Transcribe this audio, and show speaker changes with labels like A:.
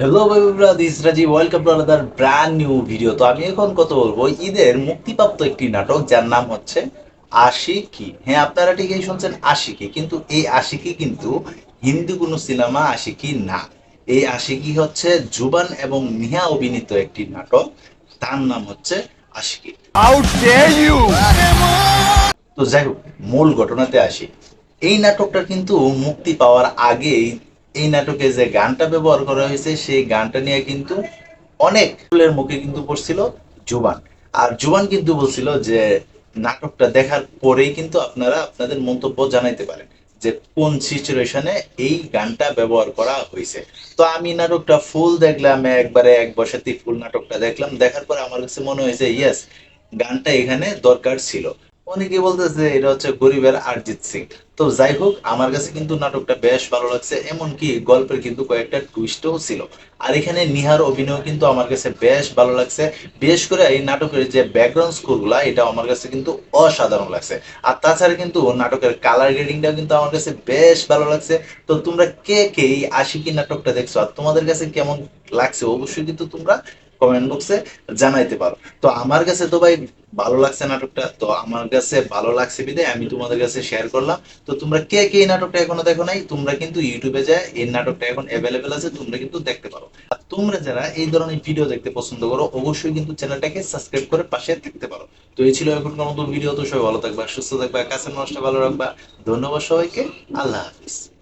A: Hello বন্ধুরা, this Rajiv, welcome to another brand new video. তো আমি এখন কথা বলবো ঈদের মুক্তিপ্রাপ্ত একটি নাটক যার নাম হচ্ছে আশিকি। হ্যাঁ, আপনারা ঠিকই শুনছেন, আশিকি। কিন্তু এই আশিকি কিন্তু হিন্দি কোনো সিনেমা আশিকি না। এই আশিকি হচ্ছে জুবান এবং নিহা অভিনীত একটি নাটক। তার নাম হচ্ছে আশিকি।
B: How dare you!
A: তো যাই হোক, মূল ঘটনাতে আসি। এই নাটকটা কিন্তু মুক্তি পাওয়ার আগেই এই নাটকে যে গানটা ব্যবহার করা হয়েছে সেই গানটা নিয়ে কিন্তু অনেক ফুলের মুখে কিন্তু পড়ছিল জুবান। আর জুবান কিন্তু বলছিল যে নাটকটা দেখার পরেই কিন্তু আপনারা আপনাদের মন্তব্য জানাইতে পারেন যে কোন সিচুয়েশনে এই গানটা ব্যবহার করা হয়েছে। তো আমি নাটকটা ফুল দেখলাম, একবারে এক বসাতেই ফুল নাটকটা দেখলাম। দেখার পরে আমার কাছে মনে হয়েছে ইয়েস, গানটা এখানে দরকার ছিল। অনেকে বলতেছে এটা হচ্ছে গরিবের অরিজিৎ সিং। তো যাই হোক, আমার কাছে কিন্তু নাটকটা বেশ ভালো লাগছে, এমনকি গল্পের কিন্তু কয়েকটা টুইস্টও ছিল। আর এখানে নিহার অভিনয় কিন্তু আমার কাছে বেশ ভালো লাগছে। বিশেষ করে এই নাটকের যে ব্যাকগ্রাউন্ড স্কোরগুলা, এটা আমার কাছে কিন্তু অসাধারণ লাগছে। আর তাছাড়া কিন্তু নাটকের কালার গ্রেডিংটা কিন্তু আমার কাছে বেশ ভালো লাগছে। তো তোমরা কে কে এই আশিকি নাটকটা দেখছো আর তোমাদের কাছে কেমন লাগছে অবশ্যই কিন্তু তোমরা কমেন্ট বক্সে জানাইতে পারো। তো আমার কাছে তো ভাই ভালো লাগছে নাটকটা। তো আমার কাছে ভালো লাগছে বিধায় আমি তোমাদের কাছে শেয়ার করলাম। তো তোমরা কে কে এই নাটকটা এখনো দেখো নাই, তোমরা কিন্তু ইউটিউবে যায় এই নাটকটা এখন অ্যাভেলেবেল আছে, তোমরা কিন্তু দেখতে পারো। আর তোমরা যারা এই ধরনের ভিডিও দেখতে পছন্দ করো অবশ্যই কিন্তু চ্যানেলটাকে সাবস্ক্রাইব করে পাশে থাকতে পারো। তো এই ছিল এখনকার মতো ভিডিও। তো সবাই ভালো থাকবা, সুস্থ থাকবা, কাছের মানুষটা ভালো রাখবা। ধন্যবাদ সবাইকে। আল্লাহ হাফিজ।